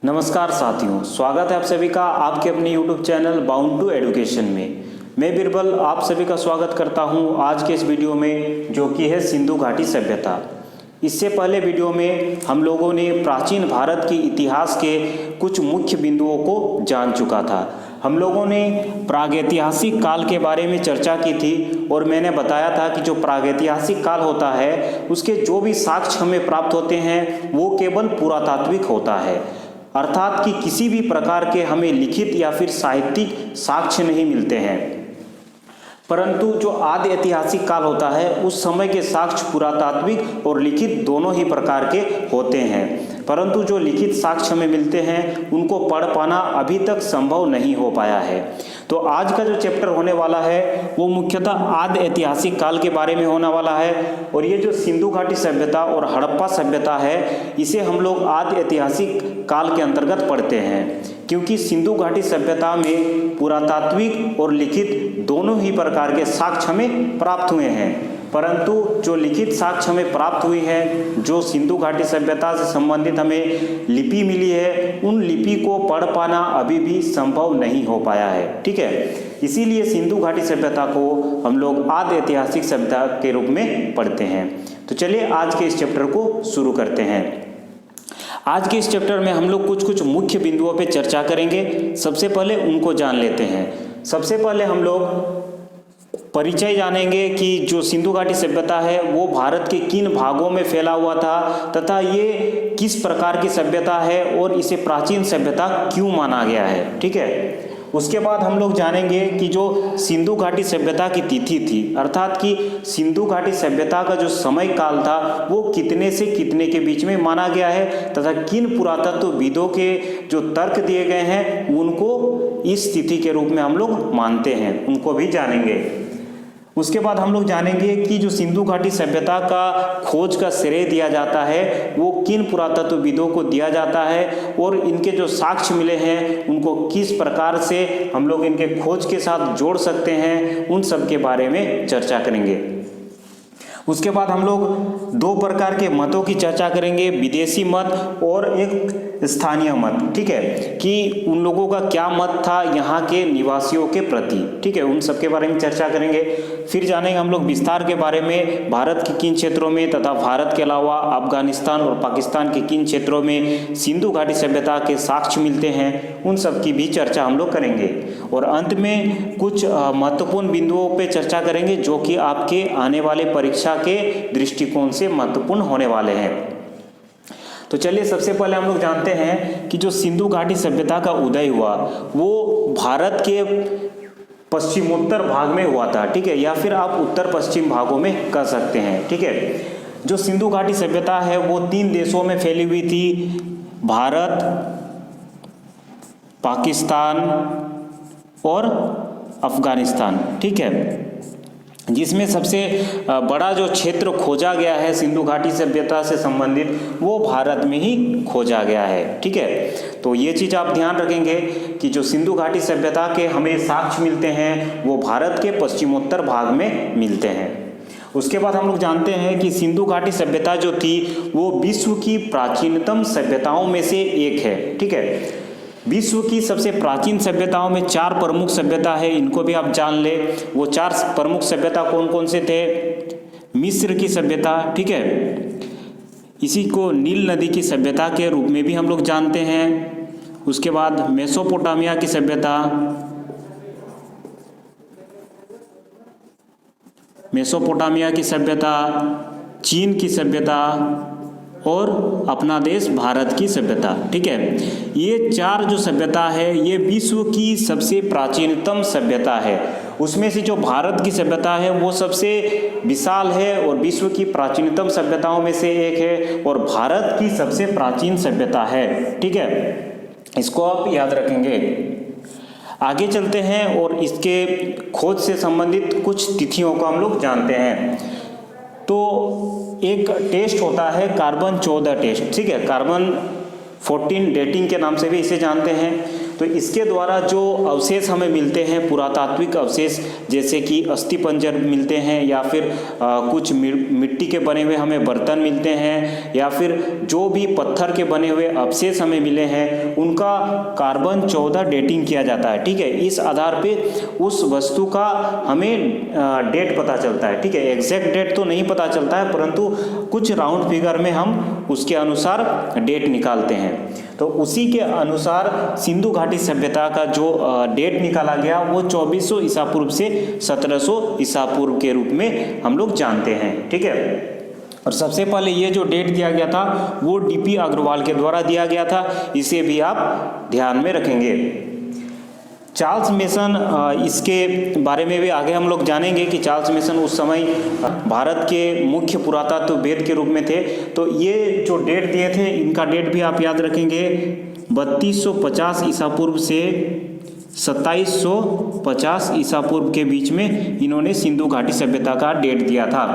नमस्कार साथियों, स्वागत है आप सभी का आपके अपने YouTube channel bound to education में। मैं बिरबल आप सभी का स्वागत करता हूं आज के इस वीडियो में, जो कि है सिंधु घाटी सभ्यता। इससे पहले वीडियो में हम लोगों ने प्राचीन भारत के इतिहास के कुछ मुख्य बिंदुओं को जान चुका था। हम लोगों ने प्रागैतिहासिक काल के बारे में चर्चा की थी और मैंने बताया था कि जो प्रागैतिहासिक काल होता है उसके जो भी साक्ष्य हमें प्राप्त होते हैं वो केवल पुरातात्विक होता है, अर्थात कि किसी भी प्रकार के हमें लिखित या फिर साहित्यिक साक्ष्य नहीं मिलते हैं। परंतु जो आदि ऐतिहासिक काल होता है उस समय के साक्ष्य पुरातात्विक और लिखित दोनों ही प्रकार के होते हैं। परंतु जो लिखित साक्ष्य हमें मिलते हैं उनको पढ़ पाना अभी तक संभव नहीं हो पाया है। तो आज का जो चैप्टर होने वाला है वो मुख्यतः आदि ऐतिहासिक काल के बारे में होने वाला है। और ये जो सिंधु घाटी सभ्यता और हड़प्पा सभ्यता है इसे हम लोग आदि ऐतिहासिक काल के अंतर्गत पढ़ते हैं, क्योंकि सिंधु घाटी सभ्यता में पुरातात्विक और लिखित दोनों ही प्रकार के साक्ष्य हमें प्राप्त हुए हैं। परंतु जो लिखित साक्ष्य हमें प्राप्त हुई है, जो सिंधु घाटी सभ्यता से संबंधित हमें लिपि मिली है, उन लिपि को पढ़ पाना अभी भी संभव नहीं हो पाया है। ठीक है, इसीलिए सिंधु घाटी सभ्यता को हम लोग आदि ऐतिहासिक सभ्यता के रूप में पढ़ते हैं। तो चलिए आज के इस चैप्टर को शुरू करते हैं। आज के इस चैप्टर में हम लोग कुछ मुख्य बिंदुओं पे चर्चा करेंगे। सबसे पहले उनको जान लेते हैं। सबसे पहले हम लोग परिचय जानेंगे कि जो सिंधु घाटी सभ्यता है वो भारत के किन भागों में फैला हुआ था तथा ये किस प्रकार की सभ्यता है और इसे प्राचीन सभ्यता क्यों माना गया है। ठीक है, उसके बाद हम लोग जानेंगे कि जो सिंधु घाटी सभ्यता की तिथि थी, अर्थात कि सिंधु घाटी सभ्यता का जो समय काल था वो कितने से कितने के बीच में माना गया है तथा किन पुरातत्वविदों के जो तर्क दिए गए हैं उनको इस तिथि के रूप में हम लोग मानते हैं, उनको भी जानेंगे। उसके बाद हम लोग जानेंगे कि जो सिंधु घाटी सभ्यता का खोज का श्रेय दिया जाता है वो किन पुरातत्वविदों को दिया जाता है और इनके जो साक्ष्य मिले हैं उनको किस प्रकार से हम लोग इनके खोज के साथ जोड़ सकते हैं, उन सब के बारे में चर्चा करेंगे। उसके बाद हम लोग दो प्रकार के मतों की चर्चा करेंगे, विदेशी मत और एक स्थानीय मत। ठीक है, कि उन लोगों का क्या मत था यहाँ के निवासियों के प्रति। ठीक है, उन सब के बारे में चर्चा करेंगे। फिर जानेंगे हम लोग विस्तार के बारे में, भारत के किन क्षेत्रों में तथा भारत के अलावा अफगानिस्तान और पाकिस्तान के किन क्षेत्रों में सिंधु घाटी सभ्यता के साक्ष्य मिलते हैं, उन सब की भी चर्चा हम लोग करेंगे। और अंत में कुछ महत्वपूर्ण बिंदुओं पर चर्चा करेंगे जो कि आपके आने वाले परीक्षा के दृष्टिकोण से महत्वपूर्ण होने वाले हैं। तो चलिए सबसे पहले हम लोग जानते हैं कि जो सिंधु घाटी सभ्यता का उदय हुआ वो भारत के पश्चिमोत्तर भाग में हुआ था। ठीक है, या फिर आप उत्तर पश्चिम भागों में कह सकते हैं। ठीक है, जो सिंधु घाटी सभ्यता है वो 3 देशों में फैली हुई थी, भारत, पाकिस्तान और अफगानिस्तान। ठीक है, जिसमें सबसे बड़ा जो क्षेत्र खोजा गया है सिंधु घाटी सभ्यता से संबंधित वो भारत में ही खोजा गया है। ठीक है, तो ये चीज़ आप ध्यान रखेंगे कि जो सिंधु घाटी सभ्यता के हमें साक्ष्य मिलते हैं वो भारत के पश्चिमोत्तर भाग में मिलते हैं। उसके बाद हम लोग जानते हैं कि सिंधु घाटी सभ्यता जो थी वो विश्व की प्राचीनतम सभ्यताओं में से एक है। ठीक है, विश्व की सबसे प्राचीन सभ्यताओं में 4 प्रमुख सभ्यता है, इनको भी आप जान ले। वो 4 प्रमुख सभ्यता कौन कौन से थे? मिस्र की सभ्यता, ठीक है, इसी को नील नदी की सभ्यता के रूप में भी हम लोग जानते हैं। उसके बाद मेसोपोटामिया की सभ्यता, मेसोपोटामिया की सभ्यता, चीन की सभ्यता और अपना देश भारत की सभ्यता। ठीक है, ये 4 जो सभ्यता है ये विश्व की सबसे प्राचीनतम सभ्यता है। उसमें से जो भारत की सभ्यता है वो सबसे विशाल है और विश्व की प्राचीनतम सभ्यताओं में से एक है और भारत की सबसे प्राचीन सभ्यता है। ठीक है, इसको आप याद रखेंगे। आगे चलते हैं और इसके खोज से संबंधित कुछ तिथियों को हम लोग जानते हैं। तो एक टेस्ट होता है कार्बन 14 टेस्ट। ठीक है, कार्बन 14 डेटिंग के नाम से भी इसे जानते हैं। तो इसके द्वारा जो अवशेष हमें मिलते हैं, पुरातात्विक अवशेष जैसे कि अस्थिपंजर मिलते हैं, या फिर कुछ मिट्टी के बने हुए हमें बर्तन मिलते हैं, या फिर जो भी पत्थर के बने हुए अवशेष हमें मिले हैं उनका कार्बन 14 डेटिंग किया जाता है। ठीक है, इस आधार पे उस वस्तु का हमें डेट पता चलता है। ठीक है, एग्जैक्ट डेट तो नहीं पता चलता है, परंतु कुछ राउंड फिगर में हम उसके अनुसार डेट निकालते हैं। तो उसी के अनुसार सिंधु घाटी सभ्यता का जो डेट निकाला गया वो 2400 ईसा पूर्व से 1700 ईसा पूर्व के रूप में हम लोग जानते हैं। ठीक है, और सबसे पहले ये जो डेट दिया गया था वो डीपी अग्रवाल के द्वारा दिया गया था, इसे भी आप ध्यान में रखेंगे। चार्ल्स मेसन, इसके बारे में भी आगे हम लोग जानेंगे कि चार्ल्स मेसन उस समय भारत के मुख्य पुरातत्ववेद के रूप में थे। तो ये जो डेट दिए थे इनका डेट भी आप याद रखेंगे, 3250 ईसा पूर्व से 2750 ईसा पूर्व के बीच में इन्होंने सिंधु घाटी सभ्यता का डेट दिया था।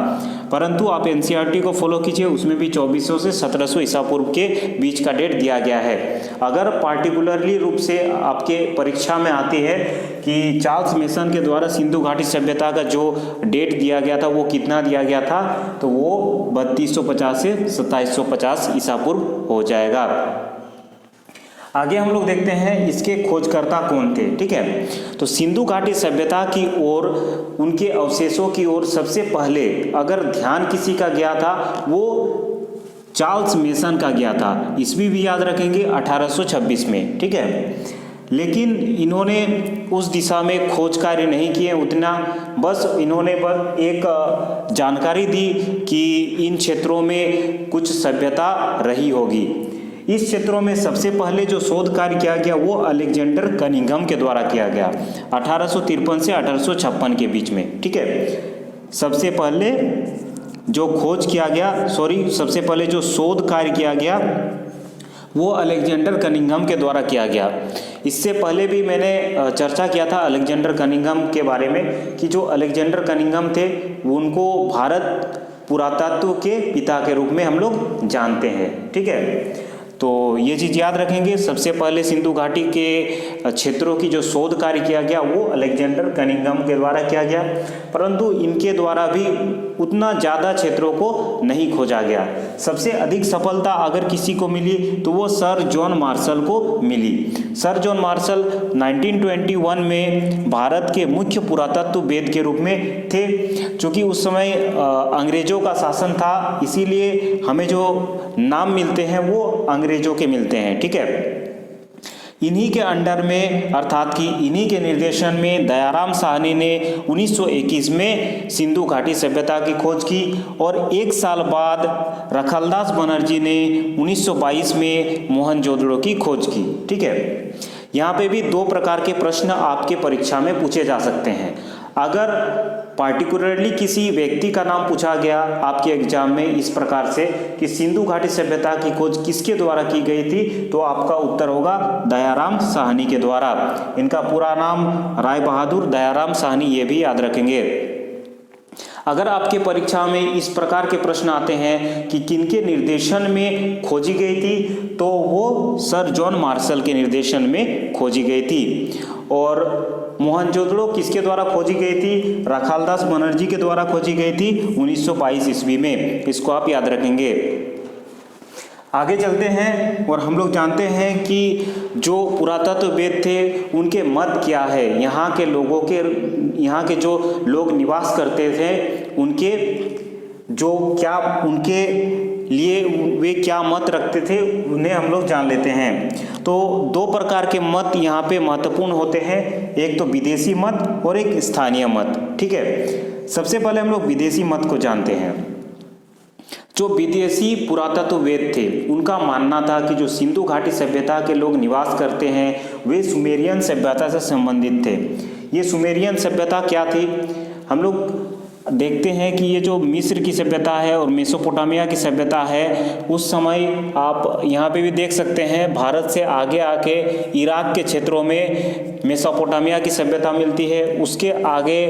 परंतु आप एनसीईआरटी को फॉलो कीजिए, उसमें भी 2400 से 1700 ईसा पूर्व के बीच का डेट दिया गया है। अगर पार्टिकुलरली रूप से आपके परीक्षा में आती है कि चार्ल्स मेसन के द्वारा सिंधु घाटी सभ्यता का जो डेट दिया गया था वो कितना दिया गया था, तो वो 3250 से 2750 ईसा पूर्व हो जाएगा। आगे हम लोग देखते हैं इसके खोजकर्ता कौन थे। ठीक है, तो सिंधु घाटी सभ्यता की ओर, उनके अवशेषों की ओर सबसे पहले अगर ध्यान किसी का गया था वो चार्ल्स मेसन का गया था। ईस्वी भी याद रखेंगे 1826 में। ठीक है, लेकिन इन्होंने उस दिशा में खोज कार्य नहीं किए उतना, बस इन्होंने बस एक जानकारी दी कि इन क्षेत्रों में कुछ सभ्यता रही होगी। इस क्षेत्रों में सबसे पहले जो शोध कार्य किया गया वो अलेक्जेंडर कनिंघम के द्वारा किया गया 1853 से 1856 के बीच में। ठीक है, सबसे पहले जो खोज किया गया, सबसे पहले जो शोध कार्य किया गया वो अलेक्जेंडर कनिंघम के द्वारा किया गया। इससे पहले भी मैंने चर्चा किया था अलेक्जेंडर कनिंघम के बारे में कि जो अलेक्जेंडर कनिंघम थे उनको भारत पुरातत्व के पिता के रूप में हम लोग जानते हैं। ठीक है, तो ये चीज़ याद रखेंगे। सबसे पहले सिंधु घाटी के क्षेत्रों की जो शोध कार्य किया गया वो अलेक्जेंडर कनिंघम के द्वारा किया गया, परंतु इनके द्वारा भी उतना ज़्यादा क्षेत्रों को नहीं खोजा गया। सबसे अधिक सफलता अगर किसी को मिली तो वो सर जॉन मार्शल को मिली। सर जॉन मार्शल 1921 में भारत के मुख्य पुरातत्ववेद के रूप में थे। चूँकि उस समय अंग्रेजों का शासन था, इसीलिए हमें जो नाम मिलते हैं वो अंग्रेजों के मिलते हैं। ठीक है, इन्हीं के अंडर में, अर्थात कि इन्हीं के निर्देशन में दयाराम साहनी ने 1921 में सिंधु घाटी सभ्यता की खोज की, और एक साल बाद रखलदास बनर्जी ने 1922 में मोहनजोदड़ो की खोज की। ठीक है, यहाँ पे भी दो प्रकार के प्रश्न आपके परीक्षा में पूछे जा सकते हैं। अगर पार्टिकुलरली किसी व्यक्ति का नाम पूछा गया आपके एग्जाम में इस प्रकार से कि सिंधु घाटी सभ्यता की खोज किसके द्वारा की गई थी, तो आपका उत्तर होगा दयाराम साहनी के द्वारा। इनका पूरा नाम राय बहादुर दयाराम साहनी, ये भी याद रखेंगे। अगर आपके परीक्षा में इस प्रकार के प्रश्न आते हैं कि किनके निर्देशन में खोजी गई थी, तो वो सर जॉन मार्शल के निर्देशन में खोजी गई थी। और मोहनजोदड़ो किसके द्वारा खोजी गई थी? रखालदास बनर्जी के द्वारा खोजी गई थी 1922 ईस्वी में। इसको आप याद रखेंगे। आगे चलते हैं और हम लोग जानते हैं कि जो पुरातत्ववेद थे उनके मत क्या है, यहाँ के लोगों के, यहाँ के जो लोग निवास करते थे उनके जो क्या, उनके लिए वे क्या मत रखते थे, उन्हें हम लोग जान लेते हैं। तो दो प्रकार के मत यहाँ पे महत्वपूर्ण होते हैं, एक तो विदेशी मत और एक स्थानीय मत। ठीक है, सबसे पहले हम लोग विदेशी मत को जानते हैं। जो विदेशी पुरातत्ववेद थे उनका मानना था कि जो सिंधु घाटी सभ्यता के लोग निवास करते हैं वे सुमेरियन सभ्यता से संबंधित थे। ये सुमेरियन सभ्यता क्या थी? हम लोग देखते हैं कि ये जो मिस्र की सभ्यता है और मेसोपोटामिया की सभ्यता है, उस समय आप यहाँ पे भी देख सकते हैं भारत से आगे आके इराक के क्षेत्रों में मेसोपोटामिया की सभ्यता मिलती है, उसके आगे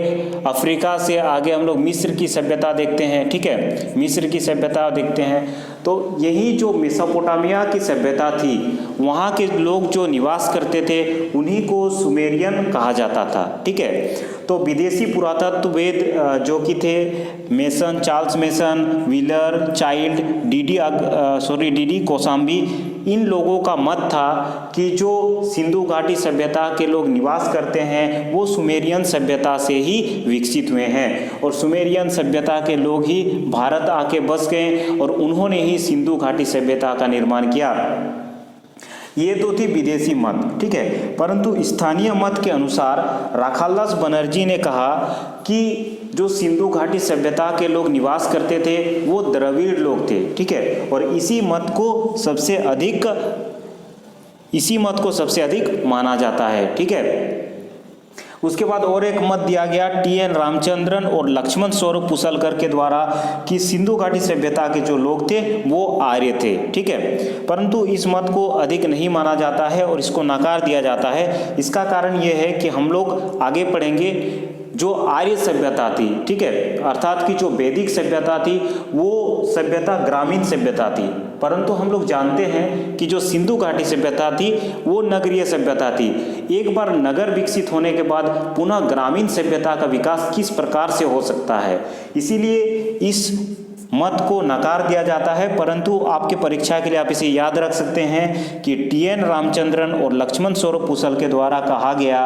अफ्रीका से आगे हम लोग मिस्र की सभ्यता देखते हैं। ठीक है, मिस्र की सभ्यता देखते हैं। तो यही जो मेसोपोटामिया की सभ्यता थी, वहाँ के लोग जो निवास करते थे उन्हीं को सुमेरियन कहा जाता था। ठीक है, तो विदेशी पुरातत्ववेद जो कि थे Masson, Charles Masson, Wheeler, Childe, D Kosambi, इन लोगों का मत था कि जो सिंधु घाटी सभ्यता के लोग निवास करते हैं वो सुमेरियन सभ्यता से ही विकसित हुए हैं और सुमेरियन सभ्यता के लोग ही भारत आके बस गए और उन्होंने ही सिंधु घाटी सभ्यता का निर्माण किया। ये तो थी विदेशी मत। ठीक है, परंतु स्थानीय मत के अनुसार राखालदास बनर्जी ने कहा कि जो सिंधु घाटी सभ्यता के लोग निवास करते थे वो द्रविड़ लोग थे। ठीक है, और इसी मत को सबसे अधिक माना जाता है। ठीक है, उसके बाद और एक मत दिया गया टी.एन. रामचंद्रन और लक्ष्मण स्वरूप पुसलकर के द्वारा कि सिंधु घाटी सभ्यता के जो लोग थे वो आर्य थे। ठीक है, परंतु इस मत को अधिक नहीं माना जाता है और इसको नकार दिया जाता है। इसका कारण ये है कि हम लोग आगे पढ़ेंगे जो आर्य सभ्यता थी, ठीक है, अर्थात कि जो वैदिक सभ्यता थी वो सभ्यता ग्रामीण सभ्यता थी, परंतु हम लोग जानते हैं कि जो सिंधु घाटी सभ्यता थी वो नगरीय सभ्यता थी। एक बार नगर विकसित होने के बाद पुनः ग्रामीण सभ्यता का विकास किस प्रकार से हो सकता है, इसीलिए इस मत को नकार दिया जाता है। परंतु आपके परीक्षा के लिए आप इसे याद रख सकते हैं कि टी.एन. रामचंद्रन और लक्ष्मण स्वरूप पुसल के द्वारा कहा गया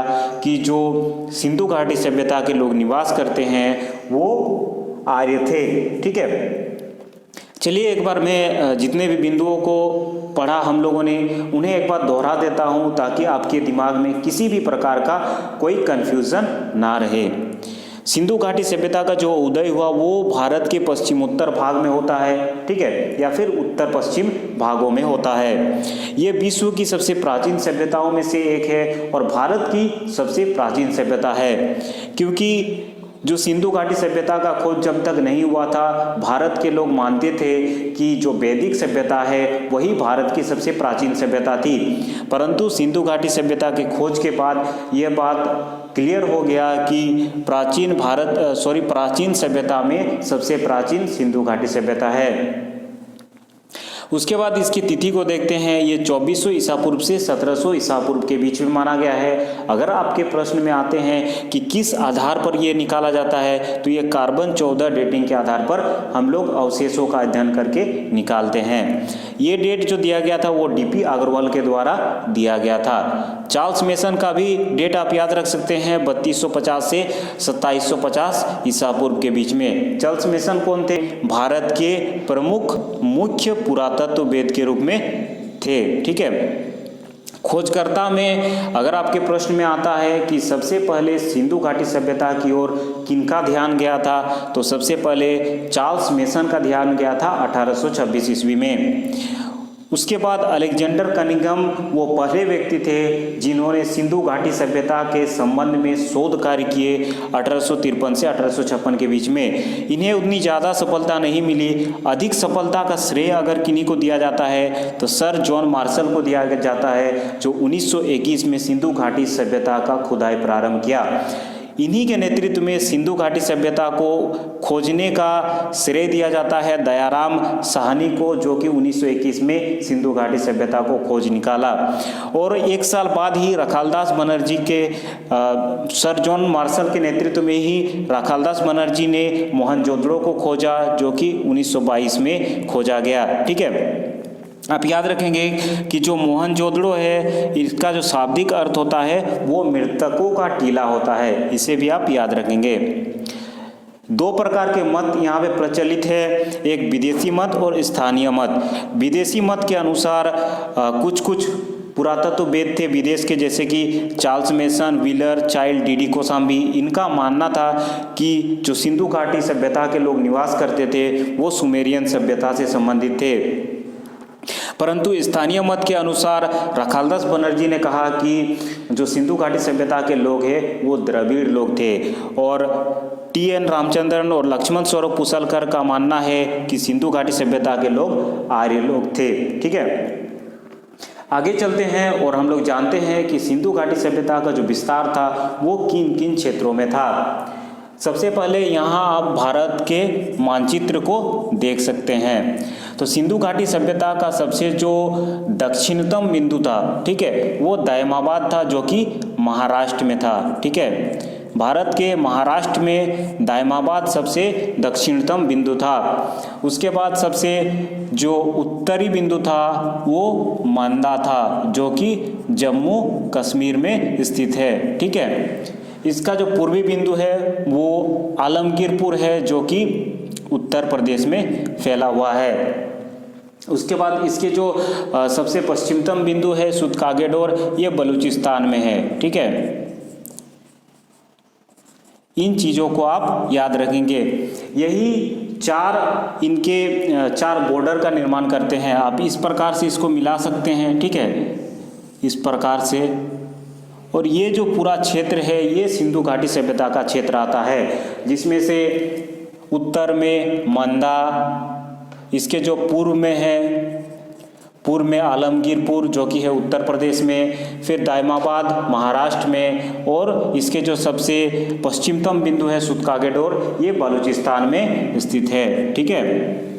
कि जो सिंधु घाटी सभ्यता के लोग निवास करते हैं वो आर्य थे। ठीक है, चलिए एक बार मैं जितने भी बिंदुओं को पढ़ा हम लोगों ने उन्हें एक बार दोहरा देता हूं ताकि आपके दिमाग में किसी भी प्रकार का कोई कंफ्यूजन ना रहे। सिंधु घाटी सभ्यता का जो उदय हुआ वो भारत के पश्चिमोत्तर भाग में होता है। ठीक है, या फिर उत्तर पश्चिम भागों में होता है। ये विश्व की सबसे प्राचीन सभ्यताओं में से एक है और भारत की सबसे प्राचीन सभ्यता है, क्योंकि जो सिंधु घाटी सभ्यता का खोज जब तक नहीं हुआ था भारत के लोग मानते थे कि जो वैदिक सभ्यता है वही भारत की सबसे प्राचीन सभ्यता थी। परंतु सिंधु घाटी सभ्यता के खोज के बाद यह बात क्लियर हो गया कि प्राचीन सभ्यता में सबसे प्राचीन सिंधु घाटी सभ्यता है। उसके बाद इसकी तिथि को देखते हैं। ये 2400 ईसा पूर्व से 1700 ईसा पूर्व के बीच में माना गया है। अगर आपके प्रश्न में आते हैं कि किस आधार पर ये निकाला जाता है तो ये कार्बन 14 डेटिंग के आधार पर हम लोग अवशेषों का अध्ययन करके निकालते हैं। ये डेट जो दिया गया था वो डी.पी. अग्रवाल के द्वारा दिया गया था। चार्ल्स मेसन का भी डेट आप याद रख सकते हैं 3250 से 2750 ईसा पूर्व के बीच में। चार्ल्स मेसन कौन थे? भारत के प्रमुख मुख्य पुरातत्ववेद के रूप में थे। ठीक है, खोजकर्ता में अगर आपके प्रश्न में आता है कि सबसे पहले सिंधु घाटी सभ्यता की ओर किनका ध्यान गया था तो सबसे पहले चार्ल्स मेसन का ध्यान गया था 1826 ईस्वी में। उसके बाद अलेक्जेंडर कनिंघम वो पहले व्यक्ति थे जिन्होंने सिंधु घाटी सभ्यता के संबंध में शोध कार्य किए 1853 से 1856 के बीच में। इन्हें उतनी ज़्यादा सफलता नहीं मिली। अधिक सफलता का श्रेय अगर किन्हीं को दिया जाता है तो सर जॉन मार्शल को दिया जाता है, जो 1921 में सिंधु घाटी सभ्यता का खुदाई प्रारंभ किया। इन्हीं के नेतृत्व में सिंधु घाटी सभ्यता को खोजने का श्रेय दिया जाता है दयाराम साहनी को, जो कि 1921 में सिंधु घाटी सभ्यता को खोज निकाला। और एक साल बाद ही राखालदास बनर्जी के सर जॉन मार्शल के नेतृत्व में ही राखालदास बनर्जी ने मोहनजोदड़ो को खोजा, जो कि 1922 में खोजा गया। ठीक है, आप याद रखेंगे कि जो मोहनजोदड़ो है इसका जो शाब्दिक अर्थ होता है वो मृतकों का टीला होता है, इसे भी आप याद रखेंगे। दो प्रकार के मत यहाँ पे प्रचलित है, एक विदेशी मत और स्थानीय मत। विदेशी मत के अनुसार कुछ पुरातत्ववेद थे विदेश के, जैसे कि Charles Masson, Wheeler, child, DD. Kosambi. इनका मानना था कि जो सिंधु घाटी सभ्यता के लोग निवास करते थे वो सुमेरियन सभ्यता से संबंधित थे। परंतु स्थानीय मत के अनुसार राखालदास बनर्जी ने कहा कि जो सिंधु घाटी सभ्यता के लोग हैं वो द्रविड़ लोग थे, और टी.एन. रामचंद्रन और लक्ष्मण स्वरूप पुसलकर का मानना है कि सिंधु घाटी सभ्यता के लोग आर्य लोग थे। ठीक है, आगे चलते हैं और हम लोग जानते हैं कि सिंधु घाटी सभ्यता का जो विस्तार था वो किन किन क्षेत्रों में था। सबसे पहले यहाँ आप भारत के मानचित्र को देख सकते हैं। तो सिंधु घाटी सभ्यता का सबसे जो दक्षिणतम बिंदु था, ठीक है, वो दायमाबाद था, जो कि महाराष्ट्र में था। ठीक है, भारत के महाराष्ट्र में दायमाबाद सबसे दक्षिणतम बिंदु था। उसके बाद सबसे जो उत्तरी बिंदु था वो मंदा था, जो कि जम्मू कश्मीर में स्थित है। ठीक है, इसका जो पूर्वी बिंदु है वो आलमगीरपुर है, जो कि उत्तर प्रदेश में फैला हुआ है। उसके बाद इसके जो सबसे पश्चिमतम बिंदु है सूतकागेडोर, ये बलूचिस्तान में है। ठीक है, इन चीज़ों को आप याद रखेंगे। यही चार बॉर्डर का निर्माण करते हैं। आप इस प्रकार से इसको मिला सकते हैं। ठीक है, इस प्रकार से। और ये जो पूरा क्षेत्र है ये सिंधु घाटी सभ्यता का क्षेत्र आता है, जिसमें से उत्तर में मंदा, इसके जो पूर्व में है, पूर्व में आलमगीरपुर जो कि है उत्तर प्रदेश में, फिर दायमाबाद महाराष्ट्र में, और इसके जो सबसे पश्चिमतम बिंदु है सूतकागेडोर, ये बलूचिस्तान में स्थित है। ठीक है,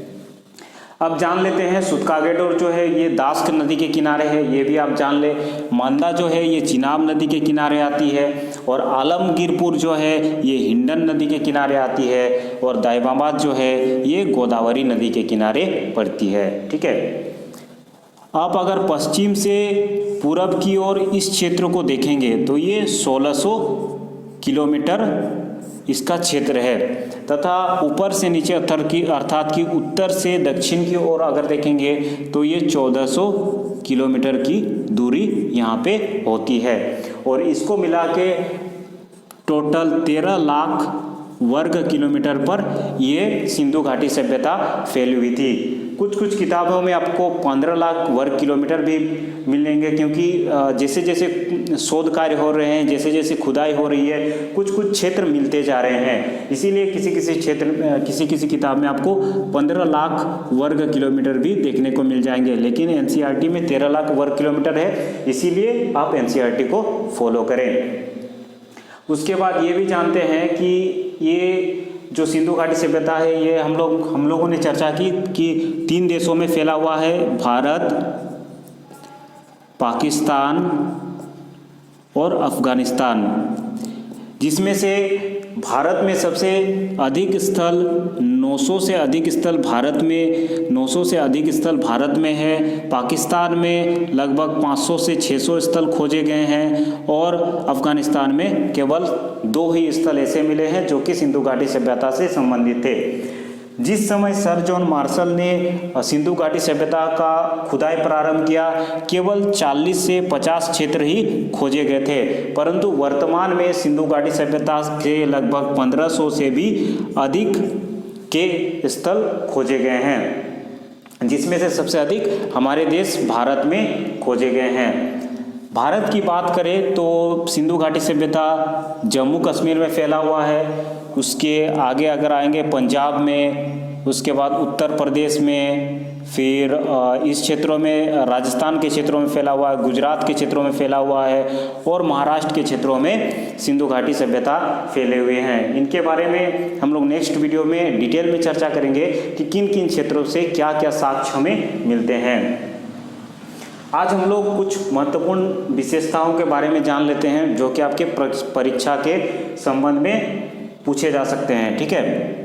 अब जान लेते हैं सूतकागेडोर जो है ये दास्क नदी के किनारे है, ये भी आप जान ले। मंदा जो है ये चिनाब नदी के किनारे आती है, और आलमगीरपुर जो है ये हिंडन नदी के किनारे आती है, और दायमाबाद जो है ये गोदावरी नदी के किनारे पड़ती है। ठीक है, आप अगर पश्चिम से पूरब की ओर इस क्षेत्र को देखेंगे तो ये 1600 किलोमीटर इसका क्षेत्र है, तथा ऊपर से नीचे अर्थात कि उत्तर से दक्षिण की ओर अगर देखेंगे तो ये 1400 किलोमीटर की दूरी यहाँ पे होती है। और इसको मिला के टोटल 13 लाख वर्ग किलोमीटर पर ये सिंधु घाटी सभ्यता फैली हुई थी। कुछ किताबों में आपको 15 लाख वर्ग किलोमीटर भी मिलेंगे, क्योंकि जैसे जैसे शोध कार्य हो रहे हैं, जैसे जैसे खुदाई हो रही है, कुछ क्षेत्र मिलते जा रहे हैं, इसीलिए किसी किसी किताब में आपको 15 लाख वर्ग किलोमीटर भी देखने को मिल जाएंगे। लेकिन एनसीईआरटी में 13 लाख वर्ग किलोमीटर है, इसीलिए आप एनसीईआरटी को फॉलो करें। उसके बाद ये भी जानते हैं कि ये जो सिंधु घाटी सभ्यता है ये हम लोगों ने चर्चा की कि 3 देशों में फैला हुआ है, भारत, पाकिस्तान और अफगानिस्तान, जिसमें से भारत में सबसे अधिक स्थल 900 से अधिक स्थल भारत में है। पाकिस्तान में लगभग 500 से 600 स्थल खोजे गए हैं, और अफगानिस्तान में केवल 2 ही स्थल ऐसे मिले हैं जो कि सिंधु घाटी सभ्यता से संबंधित थे। जिस समय सर जॉन मार्शल ने सिंधु घाटी सभ्यता का खुदाई प्रारंभ किया, केवल 40 से 50 क्षेत्र ही खोजे गए थे, परंतु वर्तमान में सिंधु घाटी सभ्यता के लगभग 1500 से भी अधिक के स्थल खोजे गए हैं, जिसमें से सबसे अधिक हमारे देश भारत में खोजे गए हैं। भारत की बात करें तो सिंधु घाटी सभ्यता जम्मू कश्मीर में फैला हुआ है, उसके आगे अगर आएंगे पंजाब में, उसके बाद उत्तर प्रदेश में, फिर इस क्षेत्रों में राजस्थान के क्षेत्रों में फैला हुआ है, गुजरात के क्षेत्रों में फैला हुआ है, और महाराष्ट्र के क्षेत्रों में सिंधु घाटी सभ्यता फैले हुए हैं। इनके बारे में हम लोग नेक्स्ट वीडियो में डिटेल में चर्चा करेंगे कि किन किन क्षेत्रों से क्या क्या साक्ष्य हमें मिलते हैं। आज हम लोग कुछ महत्वपूर्ण विशेषताओं के बारे में जान लेते हैं जो कि आपके परीक्षा के संबंध में पूछे जा सकते हैं। ठीक है,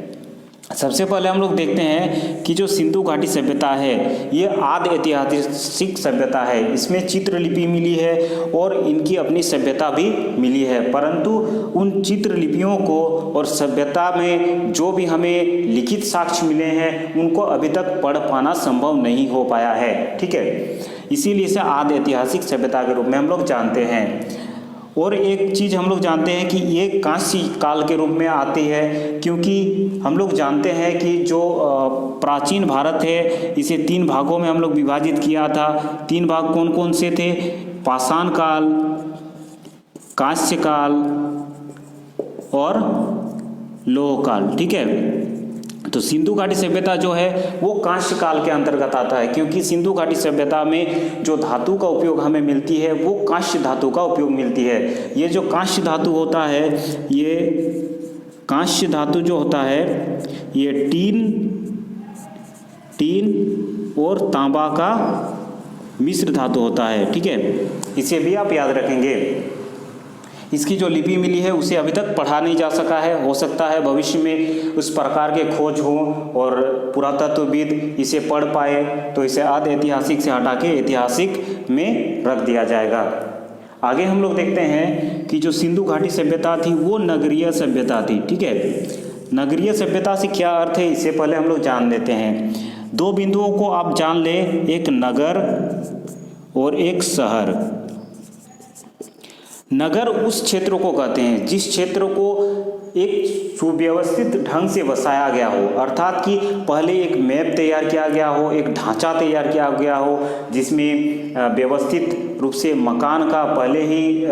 सबसे पहले हम लोग देखते हैं कि जो सिंधु घाटी सभ्यता है ये आदि ऐतिहासिक सभ्यता है। इसमें चित्रलिपि मिली है और इनकी अपनी सभ्यता भी मिली है, परंतु उन चित्रलिपियों को और सभ्यता में जो भी हमें लिखित साक्ष्य मिले हैं उनको अभी तक पढ़ पाना संभव नहीं हो पाया है। ठीक है, इसीलिए इसे आदि ऐतिहासिक सभ्यता के रूप में हम लोग जानते हैं। और एक चीज़ हम लोग जानते हैं कि ये कांस्य काल के रूप में आती है, क्योंकि हम लोग जानते हैं कि जो प्राचीन भारत है इसे 3 भागों में हम लोग विभाजित किया था। 3 भाग कौन कौन से थे? पाषाण काल, कांस्य काल और लौह काल। ठीक है, तो सिंधु घाटी सभ्यता जो है वो कांस्य काल के अंतर्गत आता है, क्योंकि सिंधु घाटी सभ्यता में जो धातु का उपयोग हमें मिलती है वो कांस्य धातु का उपयोग मिलती है। ये जो कांस्य धातु होता है, ये कांस्य धातु जो होता है ये टीन और तांबा का मिश्र धातु होता है। ठीक है, इसे भी आप याद रखेंगे। इसकी जो लिपि मिली है उसे अभी तक पढ़ा नहीं जा सका है, हो सकता है भविष्य में उस प्रकार के खोज हो और पुरातत्वविद इसे पढ़ पाए तो इसे आद ऐतिहासिक से हटा के ऐतिहासिक में रख दिया जाएगा। आगे हम लोग देखते हैं कि जो सिंधु घाटी सभ्यता थी वो नगरीय सभ्यता थी। ठीक है, नगरीय सभ्यता से क्या अर्थ है इससे पहले हम लोग जान लेते हैं। दो बिंदुओं को आप जान ले, एक नगर और एक शहर। नगर उस क्षेत्र को कहते हैं जिस क्षेत्र को एक सुव्यवस्थित ढंग से बसाया गया हो, अर्थात कि पहले एक मैप तैयार किया गया हो, एक ढांचा तैयार किया गया हो जिसमें व्यवस्थित रूप से मकान का पहले ही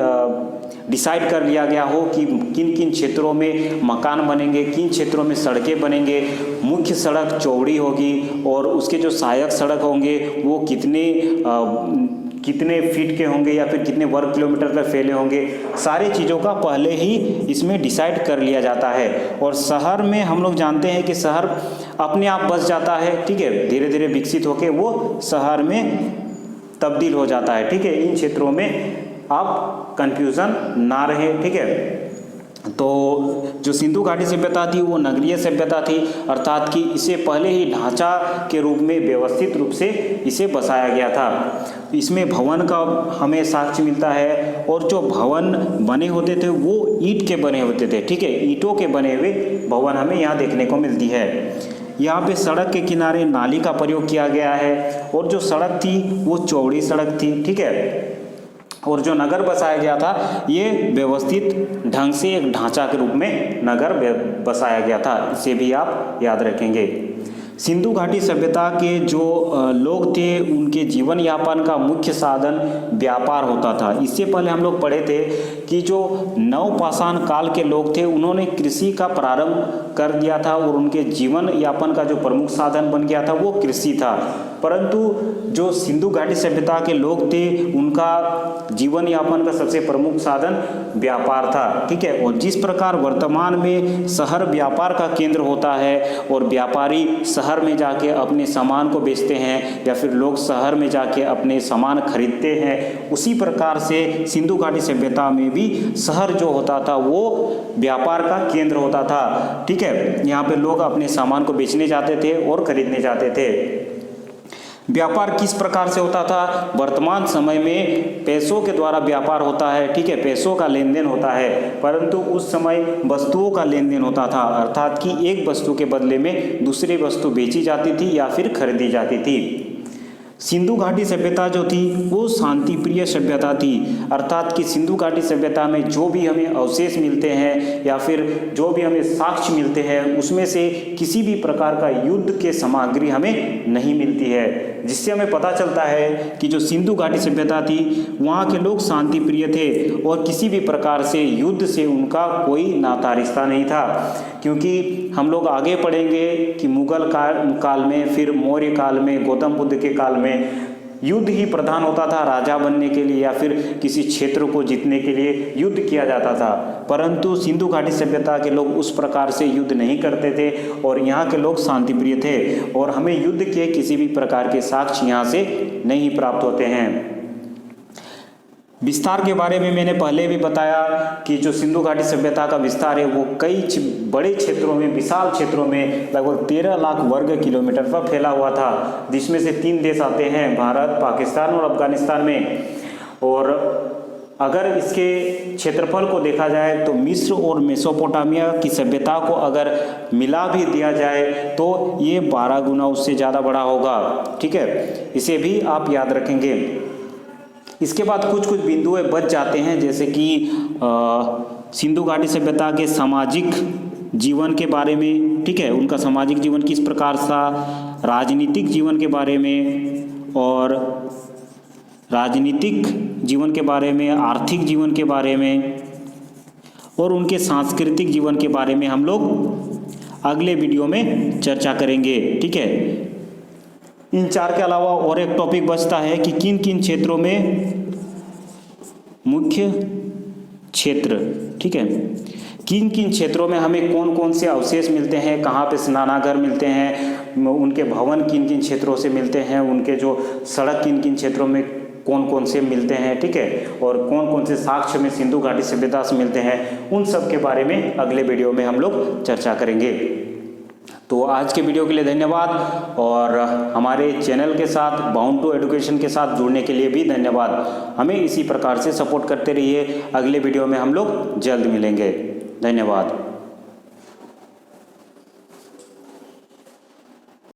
डिसाइड कर लिया गया हो कि किन किन क्षेत्रों में मकान बनेंगे, किन क्षेत्रों में सड़कें बनेंगे, मुख्य सड़क चौड़ी होगी और उसके जो सहायक सड़क होंगे वो कितने फीट के होंगे या फिर कितने वर्ग किलोमीटर पर फैले होंगे, सारी चीज़ों का पहले ही इसमें डिसाइड कर लिया जाता है। और शहर में हम लोग जानते हैं कि शहर अपने आप बस जाता है। ठीक है, धीरे धीरे विकसित होकर वो शहर में तब्दील हो जाता है। ठीक है, इन क्षेत्रों में आप कंफ्यूजन ना रहे। ठीक है, तो जो सिंधु घाटी सभ्यता थी वो नगरीय सभ्यता थी, अर्थात कि इसे पहले ही ढांचा के रूप में व्यवस्थित रूप से इसे बसाया गया था। इसमें भवन का हमें साक्ष्य मिलता है और जो भवन बने होते थे वो ईंट के बने होते थे। ठीक है, ईंटों के बने हुए भवन हमें यहाँ देखने को मिलती है। यहाँ पे सड़क के किनारे नाली का प्रयोग किया गया है और जो सड़क थी वो चौड़ी सड़क थी। ठीक है, और जो नगर बसाया गया था ये व्यवस्थित ढंग से एक ढांचा के रूप में नगर बसाया गया था, इसे भी आप याद रखेंगे। सिंधु घाटी सभ्यता के जो लोग थे उनके जीवन यापन का मुख्य साधन व्यापार होता था। इससे पहले हम लोग पढ़े थे कि जो नवपाषाण काल के लोग थे उन्होंने कृषि का प्रारंभ कर दिया था और उनके जीवन यापन का जो प्रमुख साधन बन गया था वो कृषि था। परंतु जो सिंधु घाटी सभ्यता के लोग थे उनका जीवन यापन का सबसे प्रमुख साधन व्यापार था। ठीक है, और जिस प्रकार वर्तमान में शहर व्यापार का केंद्र होता है और व्यापारी शहर में जाके अपने सामान को बेचते हैं या फिर लोग शहर में जाके अपने सामान खरीदते हैं, उसी प्रकार से सिंधु घाटी सभ्यता में भी शहर जो होता था वो व्यापार का केंद्र होता था। ठीक है, यहाँ पे लोग अपने सामान को बेचने जाते थे और खरीदने जाते थे। व्यापार किस प्रकार से होता था? वर्तमान समय में पैसों के द्वारा व्यापार होता है। ठीक है, पैसों का लेन देन होता है, परंतु उस समय वस्तुओं का लेन देन होता था, अर्थात कि एक वस्तु के बदले में दूसरी वस्तु बेची जाती थी या फिर खरीदी जाती थी। सिंधु घाटी सभ्यता जो थी वो शांति प्रिय सभ्यता थी, अर्थात कि सिंधु घाटी सभ्यता में जो भी हमें अवशेष मिलते हैं या फिर जो भी हमें साक्ष्य मिलते हैं उसमें से किसी भी प्रकार का युद्ध के सामग्री हमें नहीं मिलती है, जिससे हमें पता चलता है कि जो सिंधु घाटी सभ्यता थी वहाँ के लोग शांति प्रिय थे और किसी भी प्रकार से युद्ध से उनका कोई नाता रिश्ता नहीं था। क्योंकि हम लोग आगे पढ़ेंगे कि मुगल काल में, फिर मौर्य काल में, गौतम बुद्ध के काल में युद्ध ही प्रधान होता था राजा बनने के लिए या फिर किसी क्षेत्र को जीतने के लिए युद्ध किया जाता था। परंतु सिंधु घाटी सभ्यता के लोग उस प्रकार से युद्ध नहीं करते थे और यहाँ के लोग शांति प्रिय थे और हमें युद्ध के किसी भी प्रकार के साक्ष्य यहाँ से नहीं प्राप्त होते हैं। विस्तार के बारे में मैंने पहले भी बताया कि जो सिंधु घाटी सभ्यता का विस्तार है वो कई बड़े क्षेत्रों में, विशाल क्षेत्रों में लगभग 13 लाख वर्ग किलोमीटर पर फैला हुआ था, जिसमें से 3 देश आते हैं, भारत, पाकिस्तान और अफगानिस्तान में। और अगर इसके क्षेत्रफल को देखा जाए तो मिस्र और मेसोपोटामिया की सभ्यता को अगर मिला भी दिया जाए तो ये 12 गुना उससे ज़्यादा बड़ा होगा। ठीक है, इसे भी आप याद रखेंगे। इसके बाद कुछ कुछ बिंदु बच जाते हैं, जैसे कि सिंधु घाटी सभ्यता के सामाजिक जीवन के बारे में। ठीक है, उनका सामाजिक जीवन किस प्रकार था, राजनीतिक जीवन के बारे में और राजनीतिक जीवन के बारे में, आर्थिक जीवन के बारे में और उनके सांस्कृतिक जीवन के बारे में हम लोग अगले वीडियो में चर्चा करेंगे। ठीक है, इन 4 के अलावा और एक टॉपिक बचता है कि किन किन क्षेत्रों में मुख्य क्षेत्र, ठीक है, किन किन क्षेत्रों में हमें कौन कौन से अवशेष मिलते हैं, कहाँ पे स्नानागार मिलते हैं, उनके भवन किन किन क्षेत्रों से मिलते हैं, उनके जो सड़क किन किन क्षेत्रों में कौन कौन से मिलते हैं, ठीक है, और कौन कौन से साक्ष्य में सिंधु घाटी सभ्यता से मिलते हैं, उन सब के बारे में अगले वीडियो में हम लोग चर्चा करेंगे। तो आज के वीडियो के लिए धन्यवाद, और हमारे चैनल के साथ बाउंड टू एडुकेशन के साथ जुड़ने के लिए भी धन्यवाद। हमें इसी प्रकार से सपोर्ट करते रहिए। अगले वीडियो में हम लोग जल्द मिलेंगे। धन्यवाद।